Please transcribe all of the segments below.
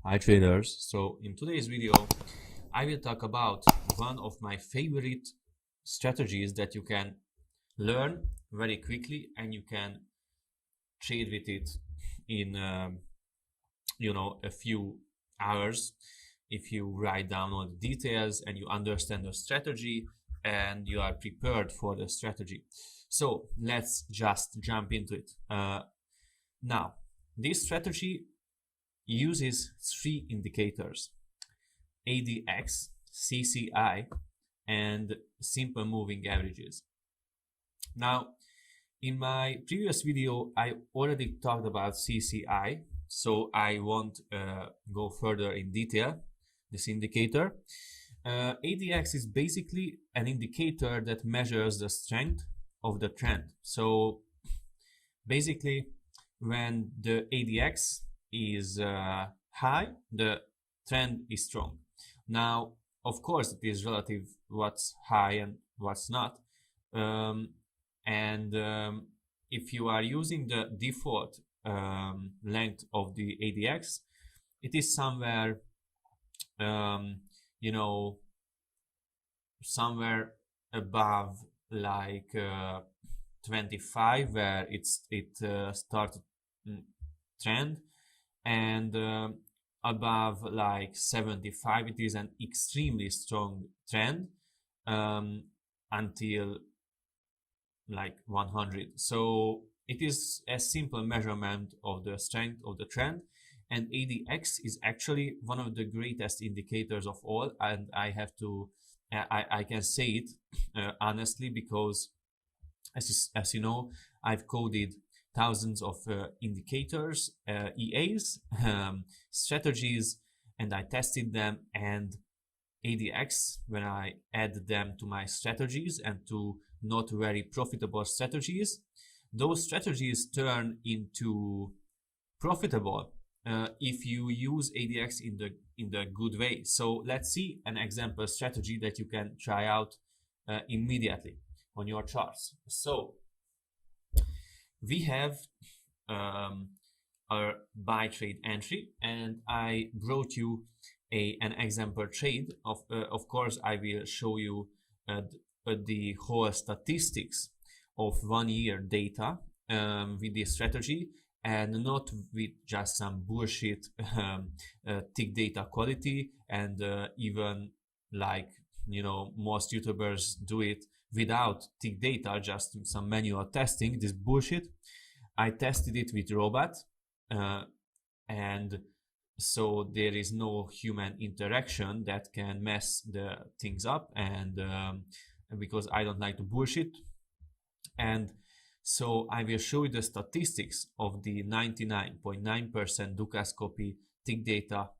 Hi traders. So in today's video I will talk about one of my favorite strategies that you can learn very quickly and you can trade with it in a few hours if you write down all the details and you understand the strategy and you are prepared for the strategy. So let's just jump into it. Now this strategy uses three indicators: ADX, CCI, and simple moving averages. Now, in my previous video, I already talked about CCI, so I won't go further in detail this indicator. ADX is basically an indicator that measures the strength of the trend. So basically, when the ADX is high, the trend is strong. Now, of course, it is relative what's high and what's not. If you are using the default length of the ADX, it is somewhere, somewhere above like 25, where it started trend, and above like 75 it is an extremely strong trend until like 100. So it is a simple measurement of the strength of the trend, and ADX is actually one of the greatest indicators of all, and I can say it honestly, because as you know, I've coded thousands of indicators, EAs, strategies, and I tested them, and ADX, when I add them to my strategies and to not very profitable strategies, those strategies turn into profitable if you use ADX in the good way. So let's see an example strategy that you can try out immediately on your charts. So we have our buy trade entry, and I brought you an example trade. Of course, I will show you the whole statistics of 1 year data with this strategy, and not with just some bullshit tick data quality, and even like most YouTubers do it without tick data, just some manual testing. This bullshit. I tested it with robot, and so there is no human interaction that can mess the things up, and because I don't like to bullshit. And so I will show you the statistics of the 99.9% Dukascopy tick data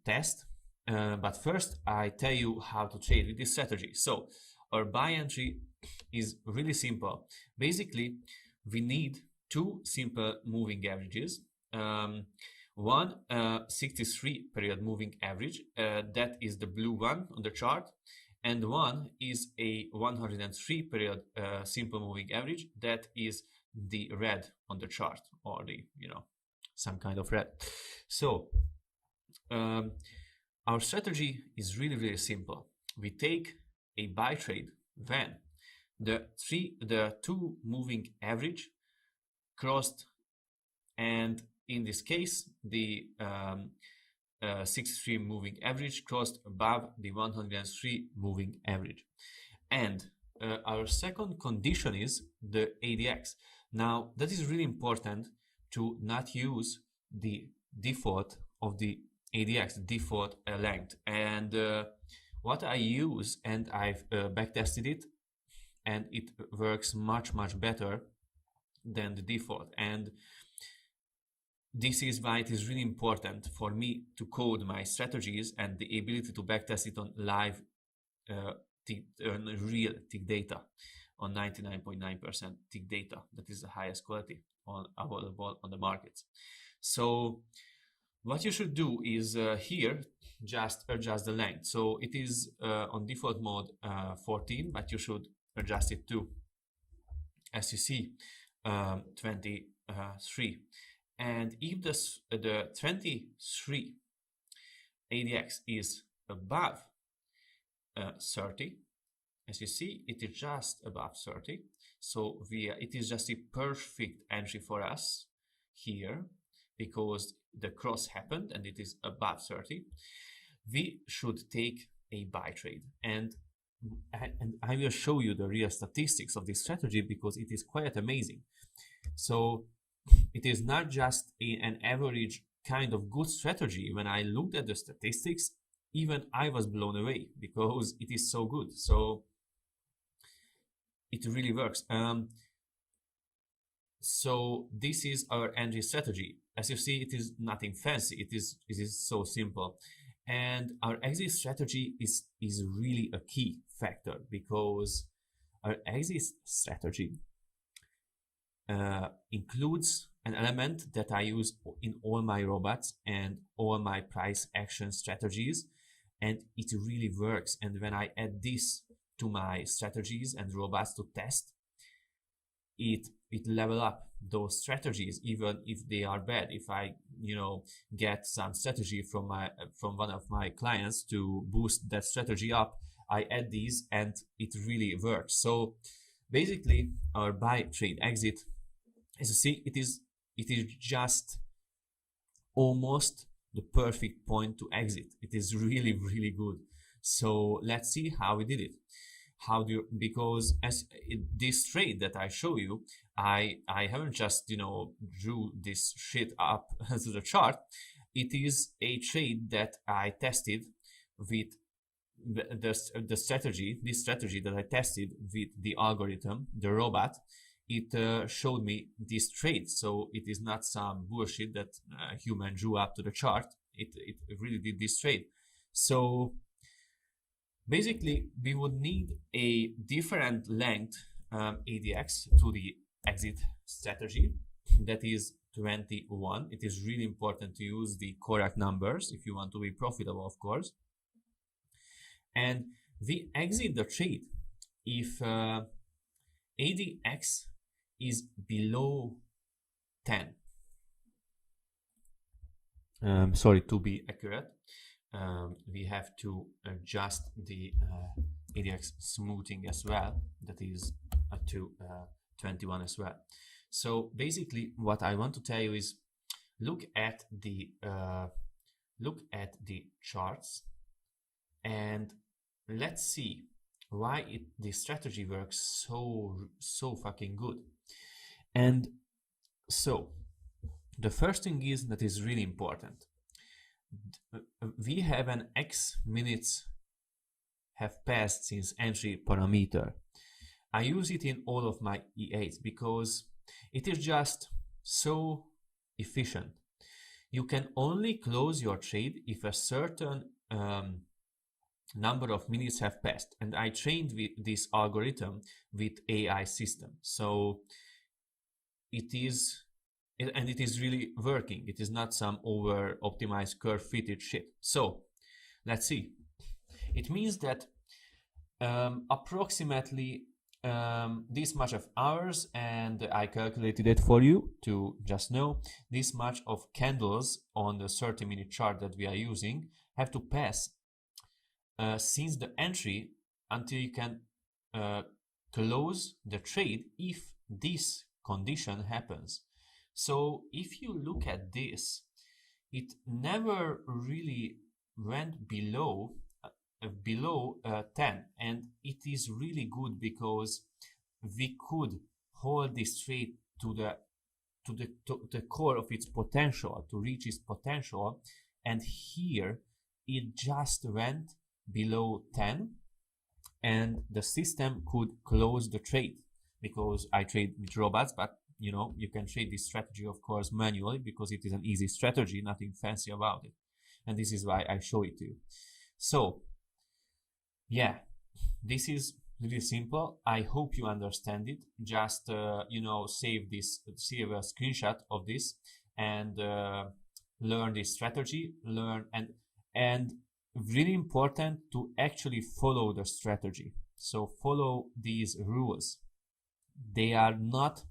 test. But first, I tell you how to trade with this strategy. So our buy entry is really simple. Basically, we need two simple moving averages. One 63 period moving average, that is the blue one on the chart, and one is a 103 period simple moving average, that is the red on the chart, or the some kind of red. So our strategy is really simple. We take a buy trade when the two moving average crossed, and in this case the 63 moving average crossed above the 103 moving average. And our second condition is the ADX. Now that is really important, to not use the default of the ADX, default length. And what I use, and I've backtested it, and it works much better than the default. And this is why it is really important for me to code my strategies, and the ability to backtest it on live real tick data, on 99.9% tick data. That is the highest quality available on the markets. So what you should do is here just adjust the length. So it is on default mode 14, but you should adjust it to, as you see, 23. And if the 23 ADX is above 30, as you see, it is just above 30. So it is just a perfect entry for us here because the cross happened and it is above 30. We should take a buy trade. And I will show you the real statistics of this strategy because it is quite amazing. So it is not just an average kind of good strategy. When I looked at the statistics, even I was blown away because it is so good. So it really works. So this is our entry strategy. As you see, it is nothing fancy. It is so simple. And our exit strategy is really a key factor because our exit strategy includes an element that I use in all my robots and all my price action strategies, and it really works. And when I add this to my strategies and robots to test, it level up those strategies, even if they are bad. If I get some strategy from one of my clients to boost that strategy up, I add these and it really works. So basically our buy trade exit, as you see, it is just almost the perfect point to exit. It is really good. So let's see how we did it. Because as this trade that I show you, I haven't just drew this shit up to the chart. It is a trade that I tested with this strategy that I tested with the algorithm, the robot. It showed me this trade, so it is not some bullshit that human drew up to the chart. It really did this trade. So basically, we would need a different length ADX to the exit strategy. That is 21. It is really important to use the correct numbers if you want to be profitable, of course. And we exit the trade if ADX is below 10. Sorry, to be accurate, we have to adjust the ADX smoothing as well. That is to 21 as well. So basically, what I want to tell you is look at the charts and let's see why the strategy works so fucking good. And so the first thing is that is really important. We have an X minutes have passed since entry parameter. I use it in all of my E8s because it is just so efficient. You can only close your trade if a certain number of minutes have passed, and I trained with this algorithm with AI system, so it is really working. It is not some over optimized curve fitted shit. So let's see. It means that approximately this much of hours, and I calculated it for you to just know, this much of candles on the 30-minute chart that we are using have to pass since the entry until you can close the trade if this condition happens. So if you look at this, it never really went below 10, and it is really good because we could hold this trade to the core of its potential, to reach its potential, and here it just went below 10 and the system could close the trade because I trade with robots, but you can trade this strategy, of course, manually because it is an easy strategy, nothing fancy about it. And this is why I show it to you. So yeah, this is really simple. I hope you understand it. Just save a screenshot of this and learn this strategy, and really important to actually follow the strategy. So follow these rules. They are not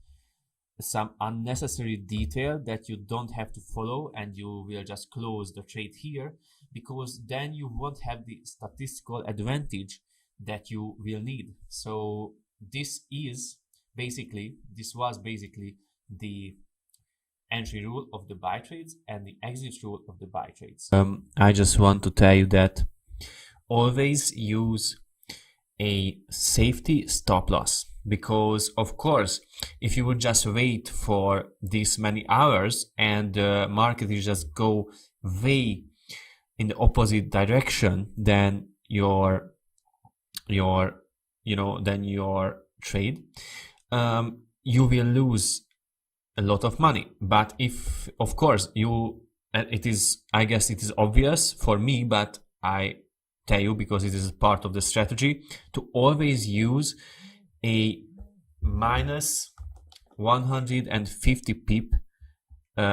some unnecessary detail that you don't have to follow, and you will just close the trade here, because then you won't have the statistical advantage that you will need. So this was basically the entry rule of the buy trades and the exit rule of the buy trades. I just want to tell you that always use a safety stop loss, because of course if you would just wait for this many hours and the market is just go way in the opposite direction, then your trade, you will lose a lot of money. But if, of course, I guess it is obvious for me, but I tell you because it is part of the strategy, to always use a minus 150 pip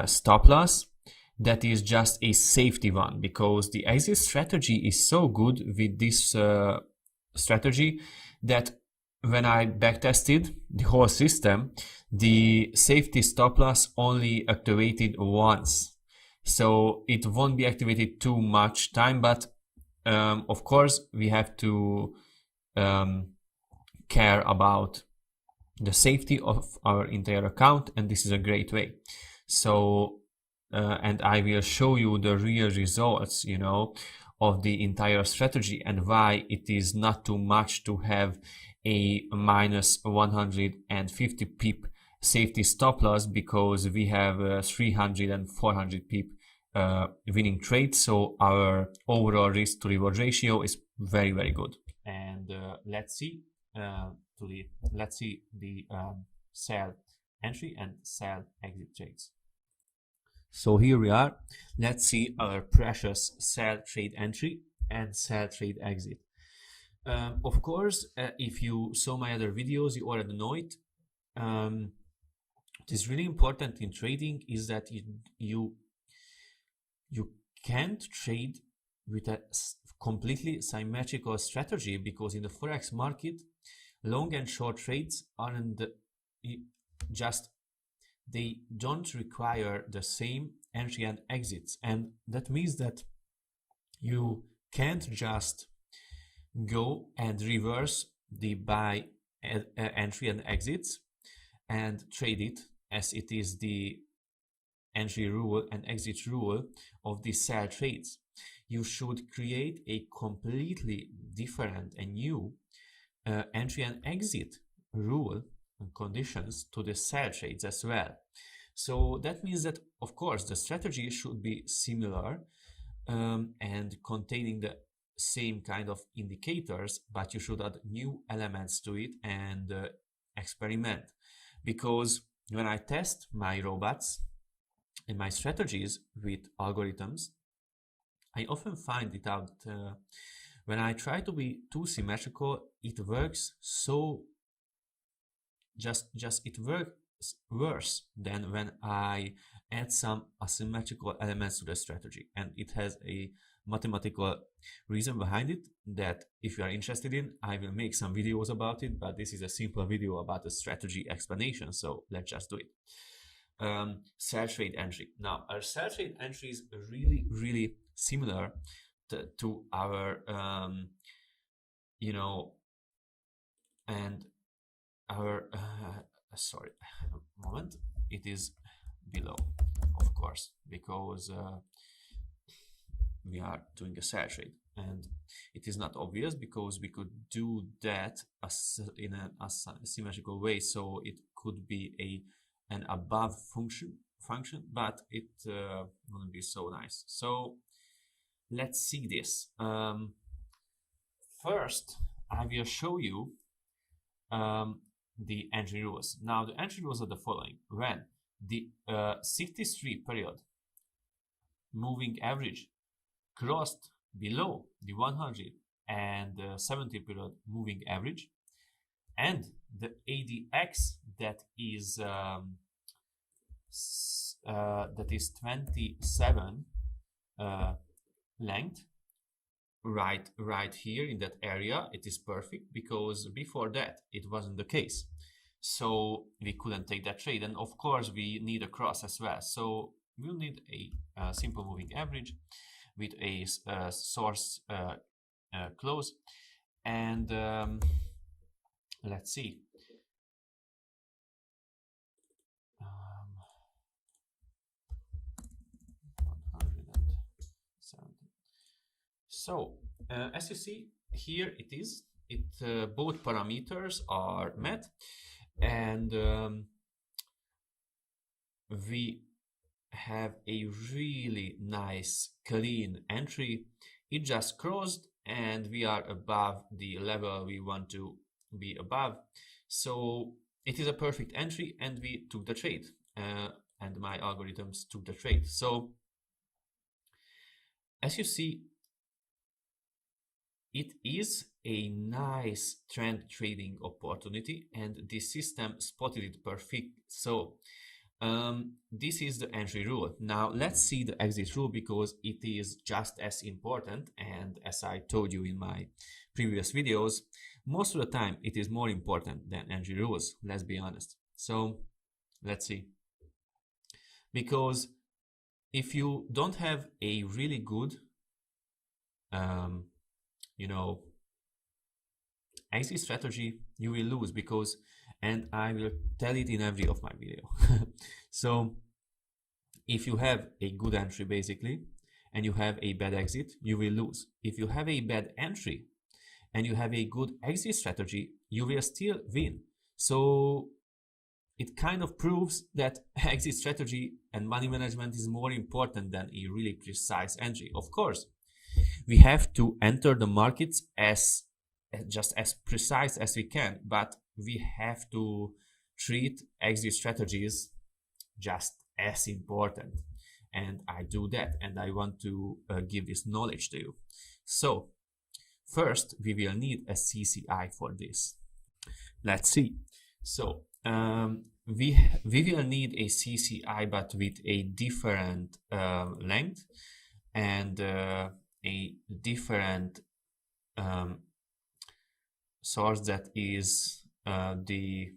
stop loss. That is just a safety one, because the exit strategy is so good with this strategy that when I backtested the whole system, the safety stop loss only activated once. So it won't be activated too much time, but of course we have to care about the safety of our entire account, and this is a great way. So and I will show you the real results, of the entire strategy, and why it is not too much to have a minus 150 pip safety stop loss, because we have 300 and 400 pip winning trades. So our overall risk to reward ratio is very, very good. And let's see the sell entry and sell exit trades. So here we are. Let's see our precious sell trade entry and sell trade exit. Of course, if you saw my other videos, you already know it. What is really important in trading is that you can't trade with a completely symmetrical strategy, because in the Forex market, long and short trades aren't they don't require the same entry and exits, and that means that you can't just go and reverse the buy entry and exits and trade it as it is the entry rule and exit rule of the sell trades. You should create a completely different and new entry and exit rule and conditions to the sell trades as well. So that means that, of course, the strategy should be similar and containing the same kind of indicators, but you should add new elements to it and experiment. Because when I test my robots and my strategies with algorithms, I often find it out when I try to be too symmetrical, it works so it works worse than when I add some asymmetrical elements to the strategy. And it has a mathematical reason behind it that, if you are interested in, I will make some videos about it, but this is a simple video about the strategy explanation, so let's just do it. Sell trade entry. Now, our sell trade entry is really, really similar to our and our sorry, a moment, it is below, of course, because we are doing a sell trade, and it is not obvious because we could do that in an asymmetrical way, so it could be an above function, but it wouldn't be so nice. So let's see this. First, I will show you the entry rules. Now, the entry rules are the following. When the 63 period moving average crossed below the 100 and 70 period moving average, and the ADX that is 27 length, right here in that area, it is perfect, because before that it wasn't the case. so we couldn't take that trade. And of course we need a cross as well, so we'll need a simple moving average with a source close. And let's see, um, 170. So as you see here, both parameters are met, and we have a really nice clean entry. It just crossed and we are above the level we want to be above, so it is a perfect entry, and we took the trade, and my algorithms took the trade. So as you see, it is a nice trend trading opportunity, and the system spotted it perfect. So this is the entry rule. Now let's see the exit rule, because it is just as important, and as I told you in my previous videos, most of the time it is more important than entry rules, let's be honest. So let's see, because if you don't have a really good exit strategy, you will lose, because, and I will tell it in every of my video. So if you have a good entry basically and you have a bad exit, you will lose. If you have a bad entry and you have a good exit strategy, you will still win. So it kind of proves that exit strategy and money management is more important than a really precise entry. Of course, we have to enter the markets just as precise as we can, but we have to treat exit strategies just as important, and I do that, and I want to give this knowledge to you. So first we will need a CCI for this. Let's see. So we will need a CCI, but with a different length and a different source that is the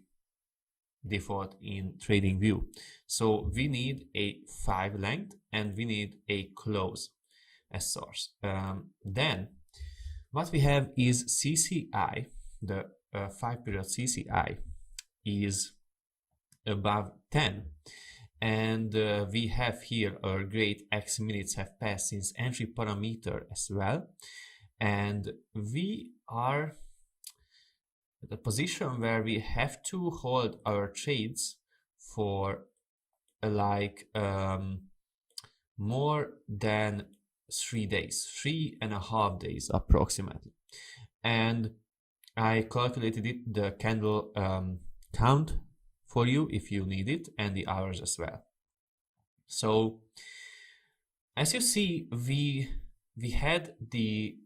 default in TradingView. So we need a 5 length and we need a close as source. Then what we have is CCI, the 5 period CCI is above 10, and we have here our great X minutes have passed since entry parameter as well, and we are at a position where we have to hold our trades for more than 3 days, 3.5 days approximately. And I calculated it, the candle count for you if you need it, and the hours as well. So as you see, we had the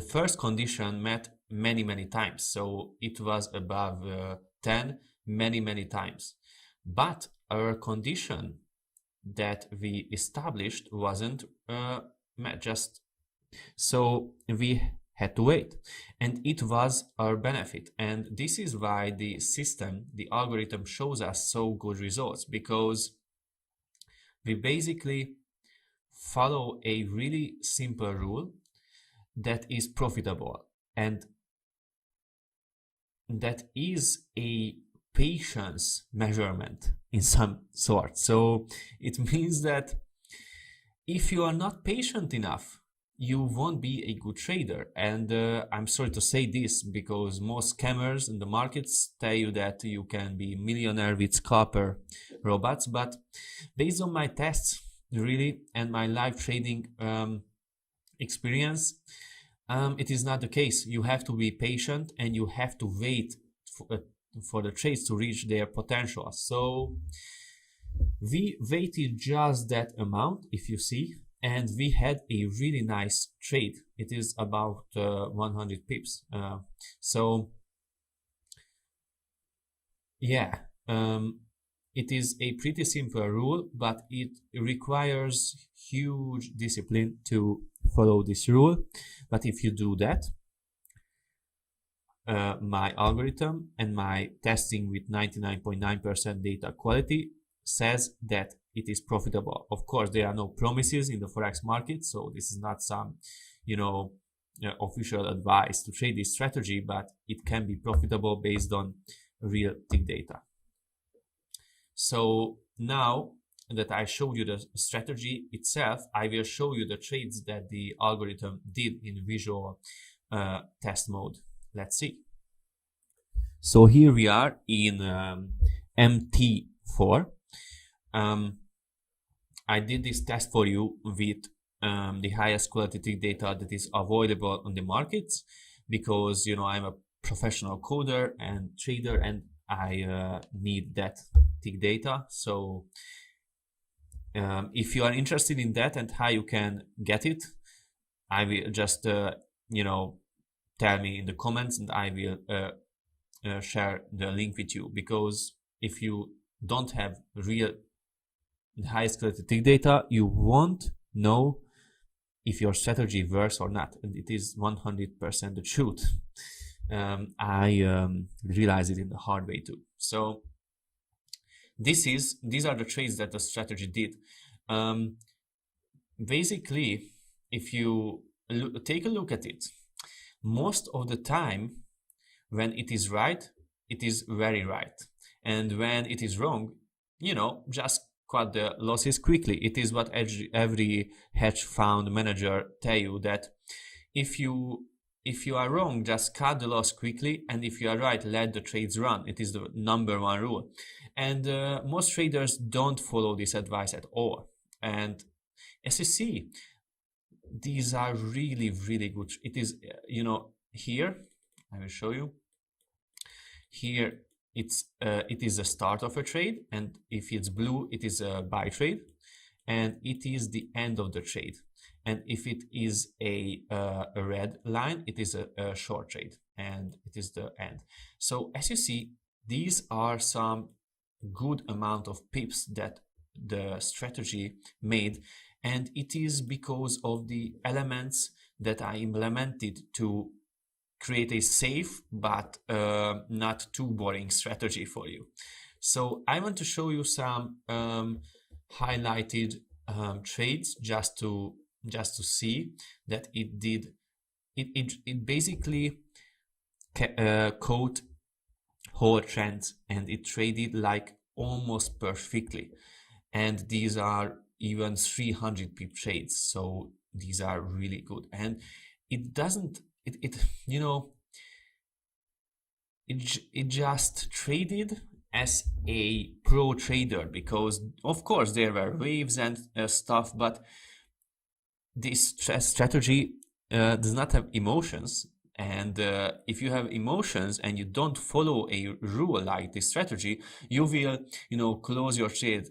first condition met many times, so it was above 10 many times, but our condition that we established wasn't met, just so we had to wait, and it was our benefit. And this is why the system, the algorithm, shows us so good results, because we basically follow a really simple rule that is profitable, and that is a patience measurement in some sort. So it means that if you are not patient enough, you won't be a good trader. And I'm sorry to say this, because most scammers in the markets tell you that you can be millionaire with scalper robots, but based on my tests really and my live trading experience, it is not the case. You have to be patient and you have to wait for the trades to reach their potential. So we waited just that amount, if you see, and we had a really nice trade. It is about 100 pips. So yeah, it is a pretty simple rule, but it requires huge discipline to follow this rule. But if you do that, my algorithm and my testing with 99.9% data quality says that it is profitable. Of course, there are no promises in the Forex market, so this is not some, official advice to trade this strategy, but it can be profitable based on real tick data. So now that I showed you the strategy itself, I will show you the trades that the algorithm did in visual test mode. Let's see. So here we are in MT4. I did this test for you with the highest quality tick data that is available on the markets, because I'm a professional coder and trader, and I need that tick data. So if you are interested in that and how you can get it, I will just tell me in the comments, and I will share the link with you, because if you don't have real highest quality tick data, you won't know if your strategy works or not, and it is 100% the truth. I realized it in the hard way too. So these are the trades that the strategy did. Basically, if you take a look at it, most of the time when it is right, it is very right, and when it is wrong, just cut the losses quickly. It is what every hedge fund manager tell you, that if you are wrong, just cut the loss quickly, and if you are right, let the trades run. It is the #1 rule. And most traders don't follow this advice at all. And as you see, these are really, really good. It is, here, I will show you. Here, it is the start of a trade, and if it's blue, it is a buy trade, and it is the end of the trade. And if it is a red line, it is a short trade, and it is the end. So as you see, these are some good amount of pips that the strategy made, and it is because of the elements that I implemented to create a safe but not too boring strategy for you. So I want to show you some highlighted trades just to see that it did. It basically caught whole trends, and it traded like almost perfectly. And these are even 300 pip trades, so these are really good. And it doesn't. It just traded as a pro trader, because of course there were waves and stuff, but this strategy does not have emotions. And if you have emotions and you don't follow a rule like this strategy, you will close your trade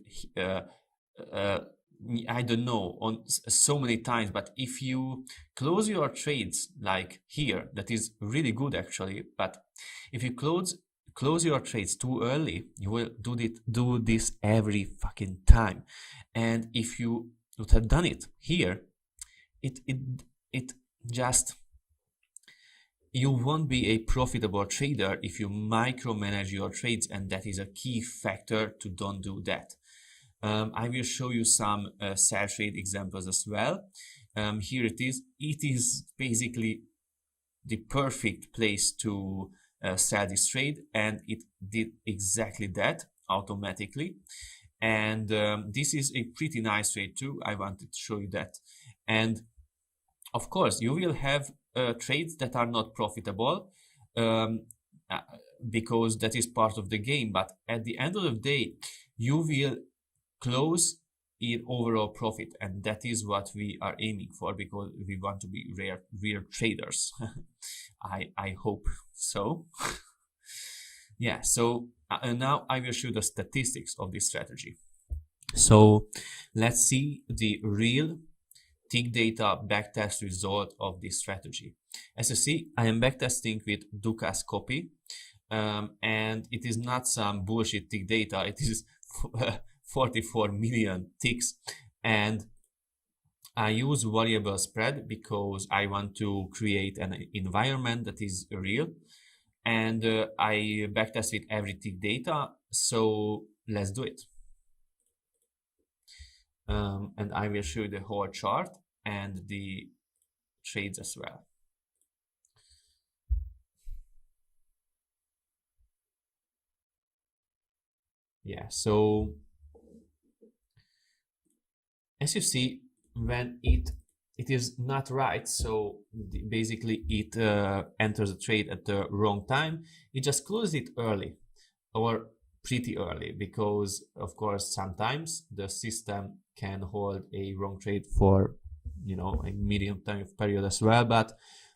I don't know, on so many times. But if you close your trades like here, that is really good actually, but if you close your trades too early, you will do this every fucking time. And if you would have done it here, it just, you won't be a profitable trader if you micromanage your trades, and that is a key factor to don't do that. I will show you some sell trade examples as well. Here it is. It is basically the perfect place to sell this trade, and it did exactly that automatically. And this is a pretty nice trade too. I wanted to show you that. And of course, you will have trades that are not profitable, because that is part of the game. But at the end of the day, you will close in overall profit, and that is what we are aiming for, because we want to be real traders. I hope so. Yeah, so now I will show you the statistics of this strategy. So let's see the real tick data backtest result of this strategy. As you see, I am backtesting with Dukas copy, and it is not some bullshit tick data. It is 44 million ticks, and I use variable spread because I want to create an environment that is real. and I backtest with every tick data. So let's do it. And I will show you the whole chart and the trades as well. Yeah, so as you see, when it is not right, so basically it enters a trade at the wrong time, it just closes it early or pretty early, because of course sometimes the system can hold a wrong trade for, you know, a medium time period as well, but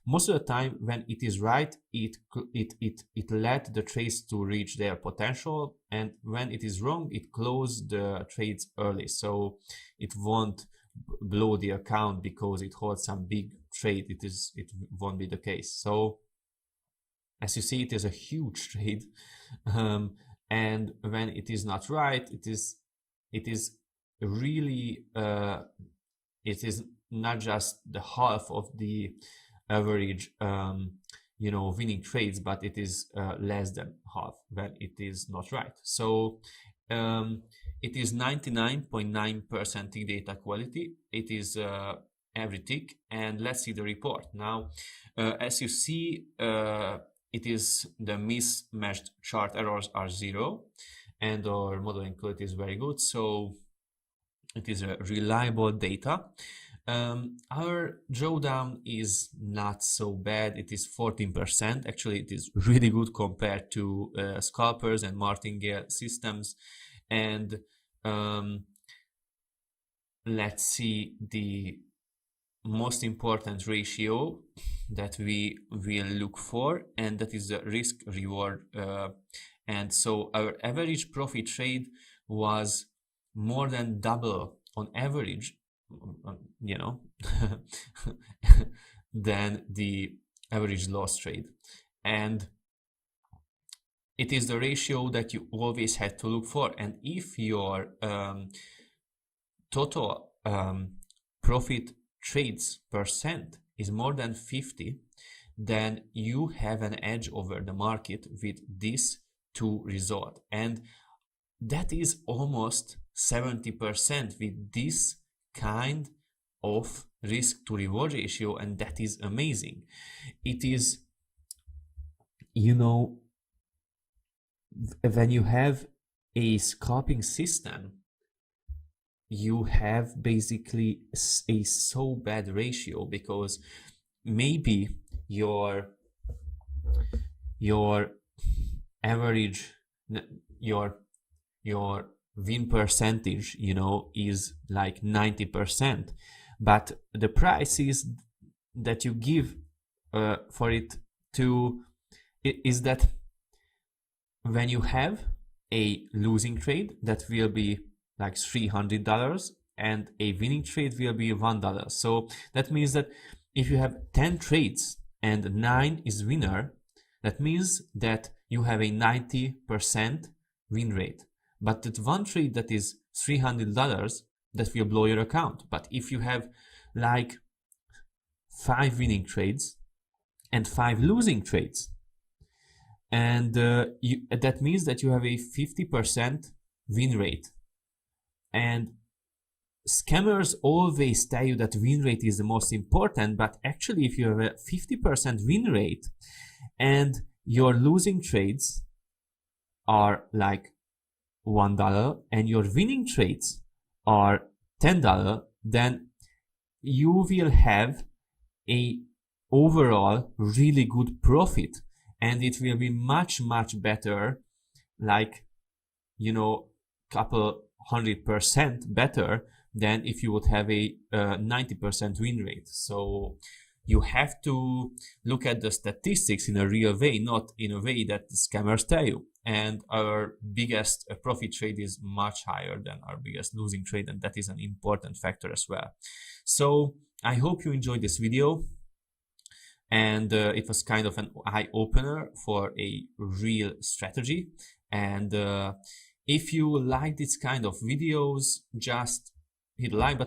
most of the time when it is right, it let the trades to reach their potential, and when it is wrong, it closes the trades early, so it won't blow the account because it holds some big trade. It won't be the case. So as you see, it is a huge trade, and when it is not right, it is really it is not just the half of the average you know, winning trades, but it is less than half when it is not right. So it is 99.9% tick data quality. It is every tick, and let's see the report now. As you see, it is the mismatched chart errors are 0, and our modeling quality is very good, so it is a reliable data. Our drawdown is not so bad. It is 14%. Actually, it is really good compared to scalpers and martingale systems. And let's see the most important ratio that we will look for, and that is the risk reward. And so our average profit trade was more than double on average, you know, than the average loss trade. And it is the ratio that you always had to look for. And if your total profit trades percent is more than 50, then you have an edge over the market with this two result. And that is almost 70% with this kind of risk to reward ratio, and that is amazing. It is, you know, when you have a scalping system, you have basically a so bad ratio, because maybe your average, your win percentage, you know, is like 90%, but the price is that you give for it to is that when you have a losing trade, that will be like $300 and a winning trade will be $1. So that means that if you have 10 trades and 9 is winner, that means that you have a 90% win rate. But that one trade that is $300, that will blow your account. But if you have like 5 winning trades and 5 losing trades, and that means that you have a 50% win rate. And scammers always tell you that win rate is the most important, but actually if you have a 50% win rate and your losing trades are like $1 and your winning trades are $10, then you will have a overall really good profit, and it will be much better, like, you know, couple 100% better than if you would have a 90% win rate. So you have to look at the statistics in a real way, not in a way that the scammers tell you. And our biggest profit trade is much higher than our biggest losing trade, and that is an important factor as well. So I hope you enjoyed this video, and it was kind of an eye-opener for a real strategy. And if you like this kind of videos, just hit the like button.